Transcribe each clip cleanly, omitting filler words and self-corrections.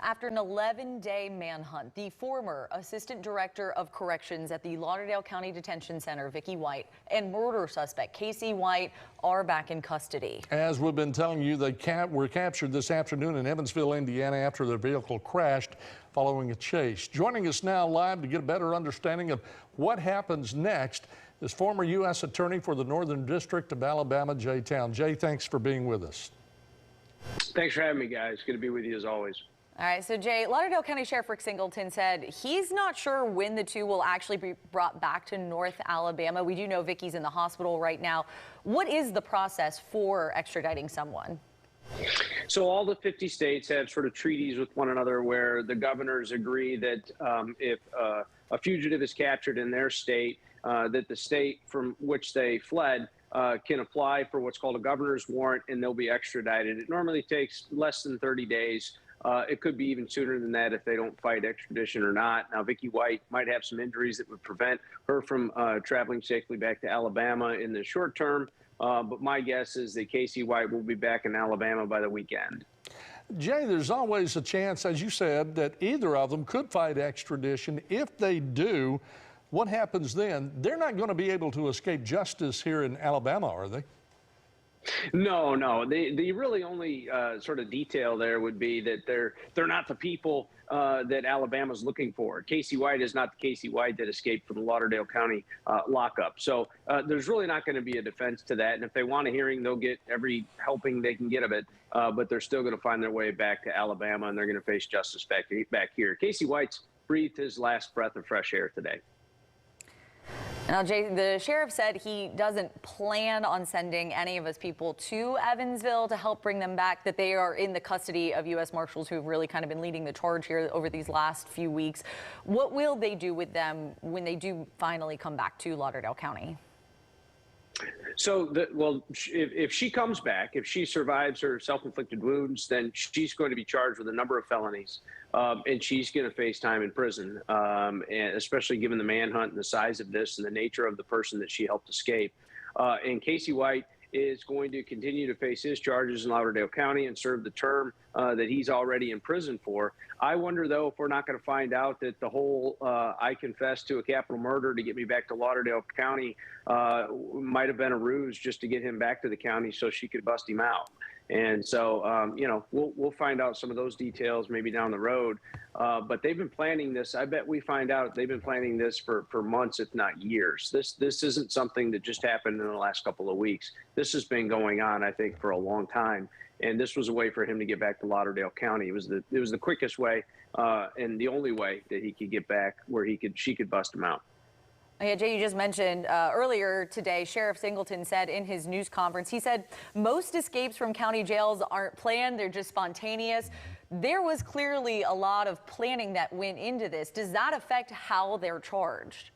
After an 11-day manhunt, the former Assistant Director of Corrections at the Lauderdale County Detention Center, Vicky White, and murder suspect Casey White are back in custody. As we've been telling you, they were captured this afternoon in Evansville, Indiana, after their vehicle crashed following a chase. Joining us now live to get a better understanding of what happens next is former U.S. Attorney for the Northern District of Alabama, Jay Town. Jay, thanks for being with us. Thanks for having me, guys. Good to be with you as always. All right, so Jay, Lauderdale County Sheriff Rick Singleton said he's not sure when the two will actually be brought back to North Alabama. We do know Vicky's in the hospital right now. What is the process for extraditing someone? So all the 50 states have sort of treaties with one another where the governors agree that if a fugitive is captured in their state, that the state from which they fled can apply for what's called a governor's warrant, and they'll be extradited. It normally takes less than 30 days. It could be even sooner than that if they don't fight extradition or not. Now, Vicky White might have some injuries that would prevent her from traveling safely back to Alabama in the short term. But my guess is that Casey White will be back in Alabama by the weekend. Jay, there's always a chance, as you said, that either of them could fight extradition. If they do, what happens then? They're not going to be able to escape justice here in Alabama, are they? No. The really only sort of detail there would be that they're not the people that Alabama's looking for. Casey White is not the Casey White that escaped from the Lauderdale County lockup. So there's really not going to be a defense to that. And if they want a hearing, they'll get every helping they can get of it. But they're still going to find their way back to Alabama, and they're going to face justice back here. Casey White's breathed his last breath of fresh air today. Now, Jay, the sheriff said he doesn't plan on sending any of his people to Evansville to help bring them back, that they are in the custody of U.S. Marshals who have really kind of been leading the charge here over these last few weeks. What will they do with them when they do finally come back to Lauderdale County? So, if she comes back, if she survives her self-inflicted wounds, then she's going to be charged with a number of felonies, and she's going to face time in prison, and especially given the manhunt and the size of this and the nature of the person that she helped escape. And Casey White is going to continue to face his charges in Lauderdale County and serve the term that he's already in prison for. I wonder, though, if we're not going to find out that the whole I confessed to a capital murder to get me back to Lauderdale County might have been a ruse just to get him back to the county so she could bust him out. And so, we'll find out some of those details maybe down the road. But they've been planning this. I bet we find out they've been planning this for months, if not years. This isn't something that just happened in the last couple of weeks. This has been going on, I think, for a long time. And this was a way for him to get back to Lauderdale County. It was the quickest way and the only way that he could get back where she could bust him out. Yeah, Jay, you just mentioned earlier today, Sheriff Singleton said in his news conference, he said most escapes from county jails aren't planned, they're just spontaneous. There was clearly a lot of planning that went into this. Does that affect how they're charged?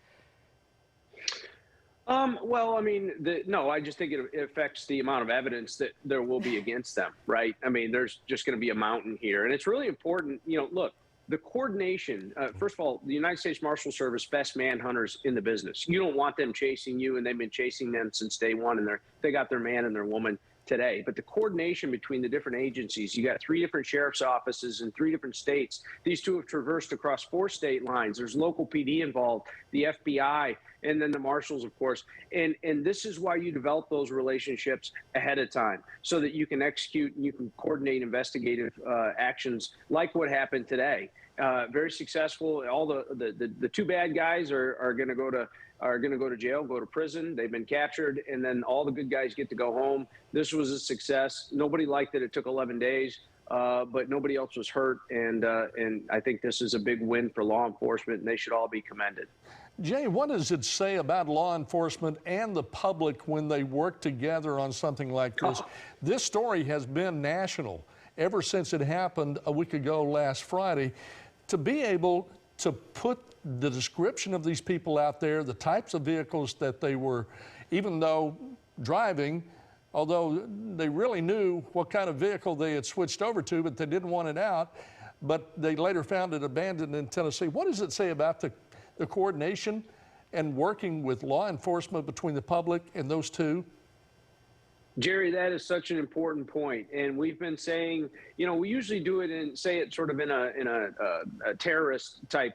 Well, I mean, no, I just think it affects the amount of evidence that there will be against them, right? I mean, there's just going to be a mountain here. And it's really important, look, the coordination, first of all, the United States Marshal Service, best manhunters in the business. You don't want them chasing you, and they've been chasing them since day one, and they got their man and their woman today. But the coordination between the different agencies, you got 3 different sheriff's offices in 3 different states. These two have traversed across 4 state lines. There's local PD involved, the FBI, and then the marshals, of course. And this is why you develop those relationships ahead of time so that you can execute and you can coordinate investigative actions like what happened today. Very successful. All the 2 bad guys are going to go to jail, go to prison. They've been captured, and then all the good guys get to go home. This was a success. Nobody liked that it took 11 days, but nobody else was hurt. And I think this is a big win for law enforcement, and they should all be commended. Jay, what does it say about law enforcement and the public when they work together on something like this? This story has been national ever since it happened a week ago last Friday. To be able to put the description of these people out there, the types of vehicles that they were, even though driving, although they really knew what kind of vehicle they had switched over to, but they didn't want it out, but they later found it abandoned in Tennessee. What does it say about the coordination and working with law enforcement between the public and those two? Jerry, that is such an important point, and we've been saying, we usually do it and say it sort of in a terrorist type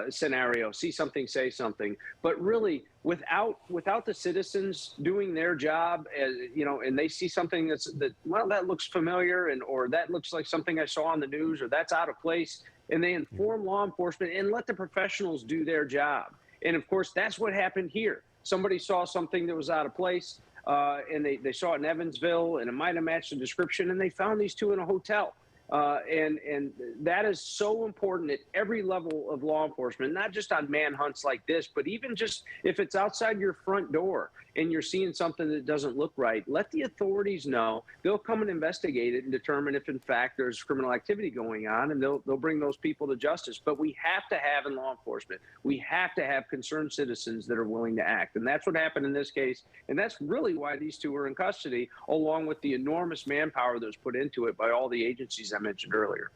scenario. See something, say something. But really, without the citizens doing their job, and they see something that looks familiar, or that looks like something I saw on the news, or that's out of place, and they inform law enforcement and let the professionals do their job. And of course, that's what happened here. Somebody saw something that was out of place. And they saw it in Evansville, and it might have matched the description, and they found these two in a hotel. And that is so important at every level of law enforcement, not just on manhunts like this, but even just if it's outside your front door and you're seeing something that doesn't look right, let the authorities know. They'll come and investigate it and determine if, in fact, there's criminal activity going on, and they'll bring those people to justice. But we have to have in law enforcement, we have to have concerned citizens that are willing to act. And that's what happened in this case. And that's really why these two are in custody, along with the enormous manpower that was put into it by all the agencies I mentioned earlier.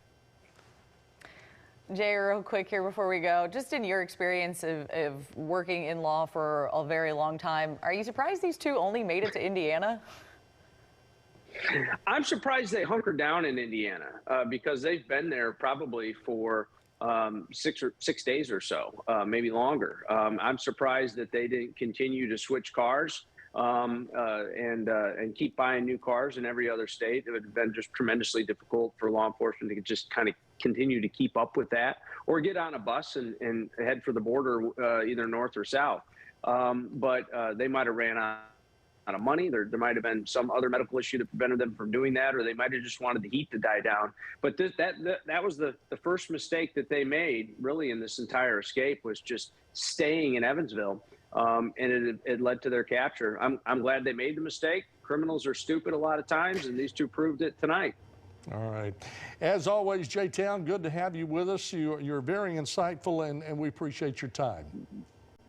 Jay, real quick here before we go, just in your experience of working in law for a very long time, are you surprised these two only made it to Indiana? I'm surprised they hunkered down in Indiana because they've been there probably for 6 days or so, maybe longer. I'm surprised that they didn't continue to switch cars and keep buying new cars in every other state. It would have been just tremendously difficult for law enforcement to just kind of continue to keep up with that, or get on a bus and head for the border, either north or south. But they might have ran out of money. There might have been some other medical issue that prevented them from doing that, or they might have just wanted the heat to die down. But that was the first mistake that they made, really, in this entire escape, was just staying in Evansville. And it led to their capture. I'm glad they made the mistake. Criminals are stupid a lot of times, and these two proved it tonight. All right. As always, Jay Town, good to have you with us. You're very insightful, and we appreciate your time.